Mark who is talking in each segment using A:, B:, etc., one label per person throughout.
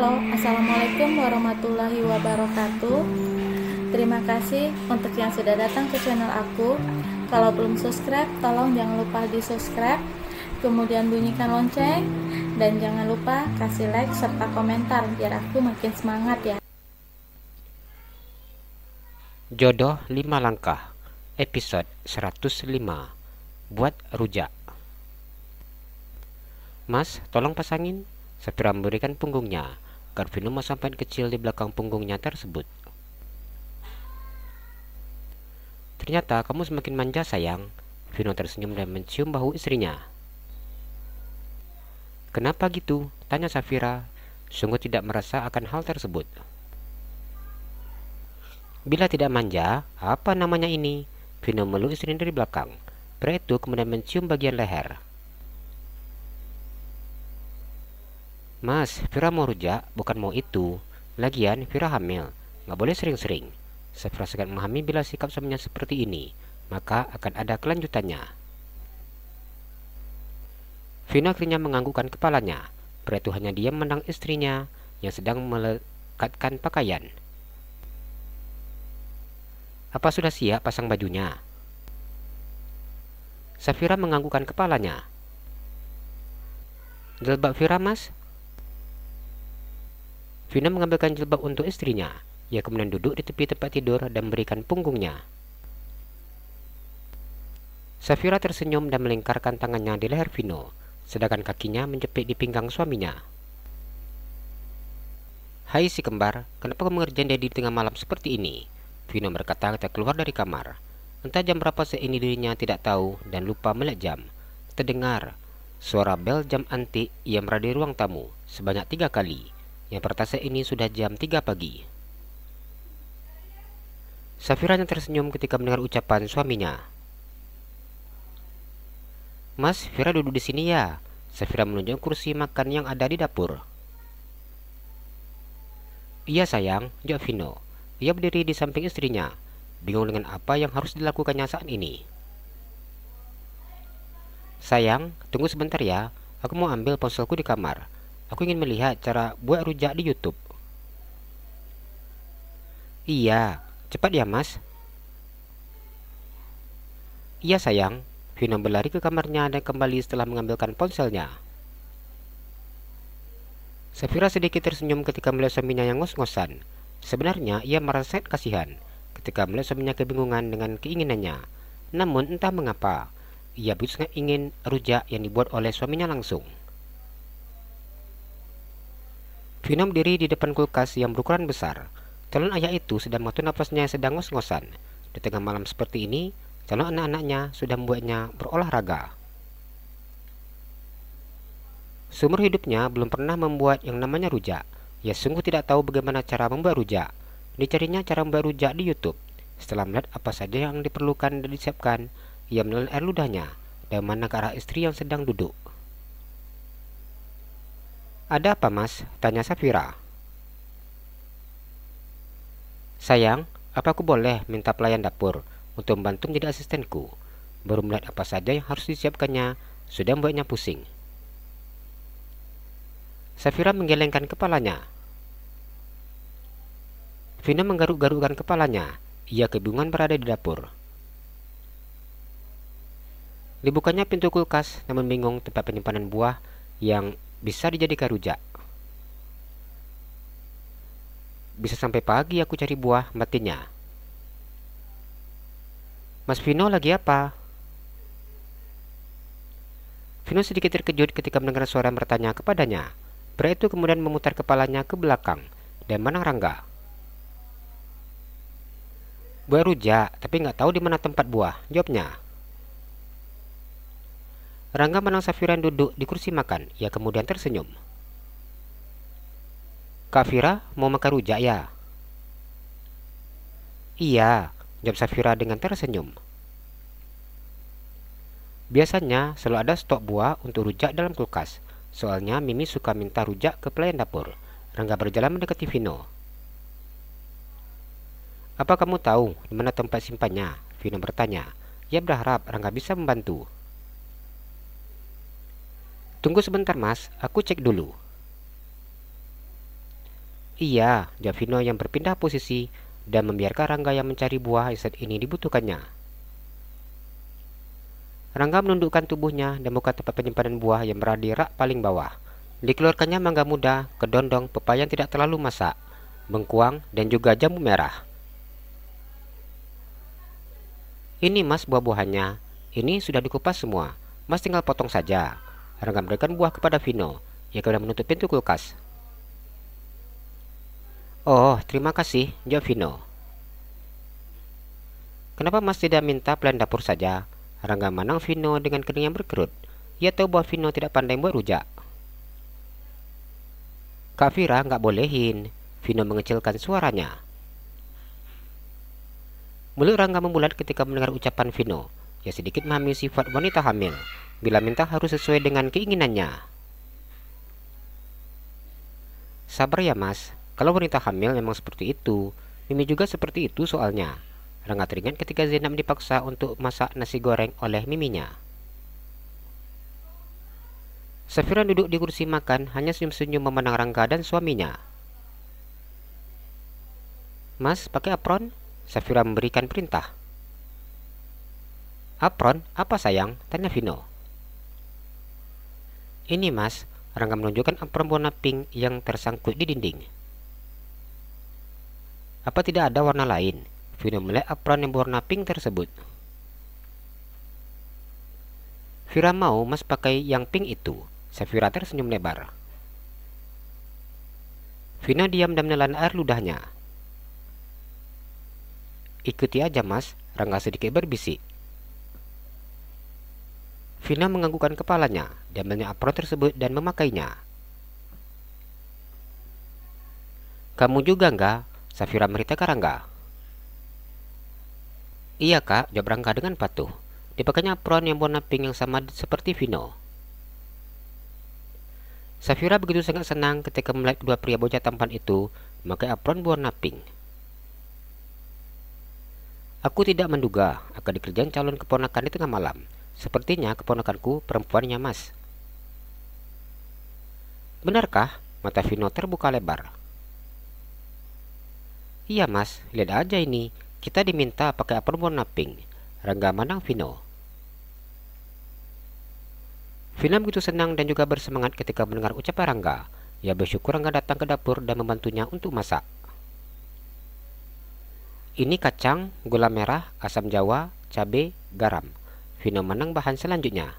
A: Halo, Assalamualaikum warahmatullahi wabarakatuh. Terima kasih untuk yang sudah datang ke channel aku. Kalau belum subscribe, tolong jangan lupa di subscribe, kemudian bunyikan lonceng, dan jangan lupa kasih like serta komentar biar aku makin semangat ya.
B: Jodoh 5 langkah, episode 105. Buat rujak. Mas, tolong pasangin. Safira memberikan punggungnya agar Vino memasang pan kecil di belakang punggungnya tersebut. Ternyata kamu semakin manja, sayang. Vino tersenyum dan mencium bahu istrinya. Kenapa gitu? Tanya Safira, sungguh tidak merasa akan hal tersebut. Bila tidak manja, apa namanya ini? Vino meluk istrinya dari belakang. Pria itu kemudian mencium bagian leher. Mas, Vira mau rujak, bukan mau itu. Lagian, Vira hamil, nggak boleh sering-sering. Safira sangat memahami bila sikap suaminya seperti ini, maka akan ada kelanjutannya. Vino akhirnya menganggukkan kepalanya. Pria itu hanya diam memandang istrinya yang sedang melekatkan pakaian. Apa sudah siap pasang bajunya? Safira menganggukkan kepalanya. Jilbab Vira, Mas? Vino mengambilkan jilbab untuk istrinya. Ia kemudian duduk di tepi tempat tidur dan memberikan punggungnya. Safira tersenyum dan melingkarkan tangannya di leher Vino, sedangkan kakinya menjepit di pinggang suaminya. Hai si kembar, kenapa kamu mengerjain Dedi di tengah malam seperti ini? Vino berkata ketika keluar dari kamar. Entah jam berapa saat ini dirinya tidak tahu dan lupa melihat jam. Terdengar suara bel jam antik yang berada di ruang tamu sebanyak 3 kali. Yang pertama ini sudah jam 3 pagi. Safira yang tersenyum ketika mendengar ucapan suaminya. Mas, Vira duduk di sini ya. Safira menunjuk kursi makan yang ada di dapur. Iya sayang, jawab Vino. Ia berdiri di samping istrinya, bingung dengan apa yang harus dilakukannya saat ini. Sayang, tunggu sebentar ya. Aku mau ambil ponselku di kamar. Aku ingin melihat cara buat rujak di YouTube. Iya, cepat ya mas. Iya sayang. Vino berlari ke kamarnya dan kembali setelah mengambilkan ponselnya. Safira sedikit tersenyum ketika melihat suaminya yang ngos-ngosan. Sebenarnya ia merasa sangat kasihan ketika melihat suaminya kebingungan dengan keinginannya. Namun entah mengapa, ia begitu sangat ingin rujak yang dibuat oleh suaminya langsung. Vino berdiri di depan kulkas yang berukuran besar. Calon ayah itu sedang mengatur napasnya yang sedang ngos-ngosan. Di tengah malam seperti ini, calon anak-anaknya sudah membuatnya berolahraga. Seumur hidupnya belum pernah membuat yang namanya rujak. Ia sungguh tidak tahu bagaimana cara membuat rujak. Dicarinya cara membuat rujak di YouTube. Setelah melihat apa saja yang diperlukan dan disiapkan, ia menelan air ludahnya dan mana ke arah istri yang sedang duduk. Ada apa mas? Tanya Safira. Sayang, apa aku boleh minta pelayan dapur untuk membantu menjadi asistenku? Baru melihat apa saja yang harus disiapkannya, sudah membuatnya pusing. Safira menggelengkan kepalanya. Vino menggaruk-garukkan kepalanya. Ia kebingungan berada di dapur. Dibukanya pintu kulkas, namun bingung tempat penyimpanan buah yang bisa dijadikan rujak. Bisa sampai pagi aku cari buah, batinnya. Mas Vino lagi apa? Vino sedikit terkejut ketika mendengar suara yang bertanya kepadanya. Pria itu kemudian memutar kepalanya ke belakang dan menang Rangga. Buah rujak, tapi nggak tahu di mana tempat buah, jawabnya. Rangga menang Safira yang duduk di kursi makan. Ia kemudian tersenyum. Kak Vira mau makan rujak ya? Iya, jawab Safira dengan tersenyum. Biasanya selalu ada stok buah untuk rujak dalam kulkas. Soalnya Mimi suka minta rujak ke pelayan dapur. Rangga berjalan mendekati Vino. Apa kamu tahu di mana tempat simpannya? Vino bertanya. Ia berharap Rangga bisa membantu. Tunggu sebentar mas, aku cek dulu. Iya, jawab Vino yang berpindah posisi dan membiarkan Rangga yang mencari buah yang saat ini dibutuhkannya. Rangga menundukkan tubuhnya dan buka tempat penyimpanan buah yang berada di rak paling bawah. Dikeluarkannya mangga muda, kedondong, pepaya yang tidak terlalu masak, bengkuang, dan juga jambu merah. Ini Mas buah-buahannya. Ini sudah dikupas semua. Mas tinggal potong saja. Rangga memberikan buah kepada Vino, yang kemudian menutup pintu kulkas. Oh, terima kasih, jawab Vino. Kenapa Mas tidak minta pelayan dapur saja? Rangga memandang Vino dengan kening yang berkerut. Ia tahu bahwa Vino tidak pandai buat rujak. Kak Vira nggak bolehin. Vino mengecilkan suaranya. Mulut Rangga membulat ketika mendengar ucapan Vino, yang sedikit memahami sifat wanita hamil. Bila minta harus sesuai dengan keinginannya. Sabar ya Mas, kalau wanita hamil memang seperti itu. Mimi juga seperti itu soalnya. Rangga teringat ketika Zainab dipaksa untuk masak nasi goreng oleh miminya. Safira duduk di kursi makan, hanya senyum-senyum memandang Rangga dan suaminya. Mas, pakai apron? Safira memberikan perintah. Apron? Apa sayang? Tanya Vino. Ini Mas, Rangga menunjukkan apron warna pink yang tersangkut di dinding. Apa tidak ada warna lain? Vino melihat apron yang berwarna pink tersebut. Vira mau Mas pakai yang pink itu. Safira tersenyum lebar. Vino diam dan menelan air ludahnya. Ikuti aja Mas, Rangga sedikit berbisik. Vino menganggukkan kepalanya, dan melihat apron tersebut dan memakainya. Kamu juga enggak? Safira merintahkan Rangga. Iya Kak, jawab Rangga dengan patuh. Dipakainya apron yang warna pink yang sama seperti Vino. Safira begitu sangat senang ketika melihat kedua pria bocah tampan itu memakai apron berwarna pink. Aku tidak menduga akan dikerjain calon keponakan di tengah malam. Sepertinya keponakanku perempuannya Mas. Benarkah? Mata Vino terbuka lebar. Iya Mas, lihat aja ini. Kita diminta pakai apron warna pink. Rangga mandang Vino. Vino begitu senang dan juga bersemangat ketika mendengar ucapan Rangga. Ia bersyukur Rangga datang ke dapur dan membantunya untuk masak. Ini kacang, gula merah, asam jawa, cabai, garam. Vino menang bahan selanjutnya.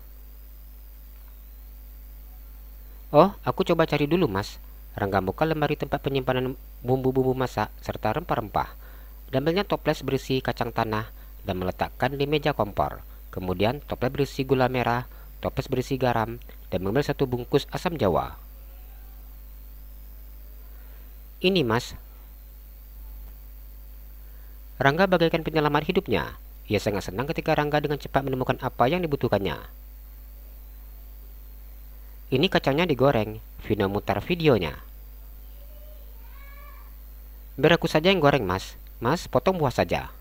B: Oh, aku coba cari dulu Mas. Rangga buka lemari tempat penyimpanan bumbu-bumbu masak serta rempah-rempah. Ambilnya toples berisi kacang tanah dan meletakkan di meja kompor. Kemudian toples berisi gula merah, toples berisi garam, dan mengambil satu bungkus asam jawa. Ini Mas. Rangga bagaikan penyelamat hidupnya. Ia sangat senang ketika Rangga dengan cepat menemukan apa yang dibutuhkannya. Ini kacangnya digoreng. Vino mutar videonya. Biar aku saja yang goreng Mas. Mas, potong buah saja.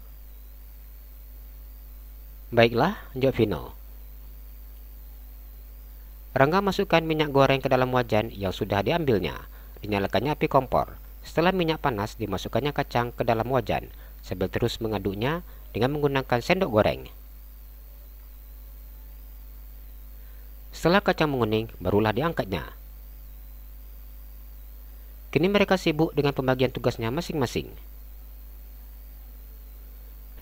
B: Baiklah, jawab Vino. Rangga masukkan minyak goreng ke dalam wajan yang sudah diambilnya. Dinyalakannya api kompor. Setelah minyak panas, dimasukkannya kacang ke dalam wajan, sambil terus mengaduknya dengan menggunakan sendok goreng. Setelah kacang menguning, barulah diangkatnya. Kini mereka sibuk dengan pembagian tugasnya masing-masing.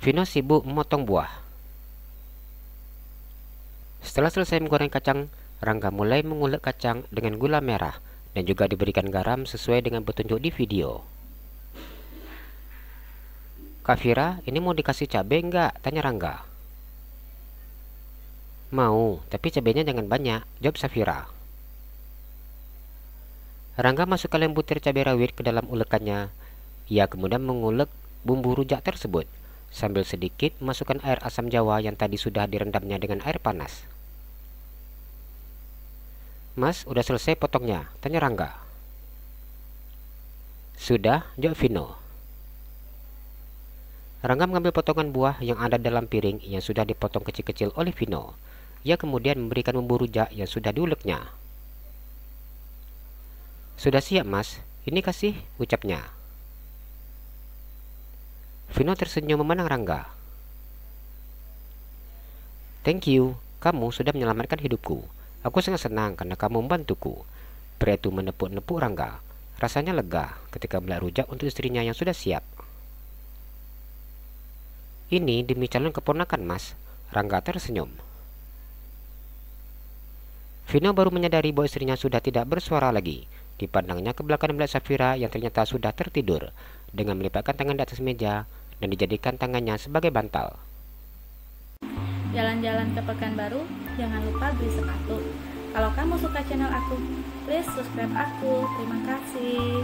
B: Vino sibuk memotong buah. Setelah selesai menggoreng kacang, Rangga mulai mengulek kacang dengan gula merah dan juga diberikan garam sesuai dengan petunjuk di video. Kak Vira, ini mau dikasih cabai enggak? Tanya Rangga. Mau, tapi cabainya jangan banyak, jawab Safira. Rangga masukkan lembutir cabai rawit ke dalam ulekannya. Ia kemudian mengulek bumbu rujak tersebut, sambil sedikit masukkan air asam jawa yang tadi sudah direndamnya dengan air panas. Mas, udah selesai potongnya? Tanya Rangga. Sudah, jawab Vino. Rangga mengambil potongan buah yang ada dalam piring yang sudah dipotong kecil-kecil oleh Vino. Ia kemudian memberikan bumbu rujak yang sudah diuleknya. Sudah siap Mas, Ini kasih, ucapnya. Vino tersenyum memandang Rangga. Thank you, kamu sudah menyelamatkan hidupku. Aku sangat senang karena kamu membantuku. Pria itu menepuk-nepuk Rangga. Rasanya lega ketika melihat rujak untuk istrinya yang sudah siap. Ini demi calon keponakan, Mas. Rangga tersenyum. Vino baru menyadari bahwa istrinya sudah tidak bersuara lagi. Dipandangnya ke belakang melihat Safira yang ternyata sudah tertidur dengan melipatkan tangan di atas meja dan dijadikan tangannya sebagai bantal.
A: Jalan-jalan ke Pekanbaru, jangan lupa beli sepatu. Kalau kamu suka channel aku, please subscribe aku. Terima kasih.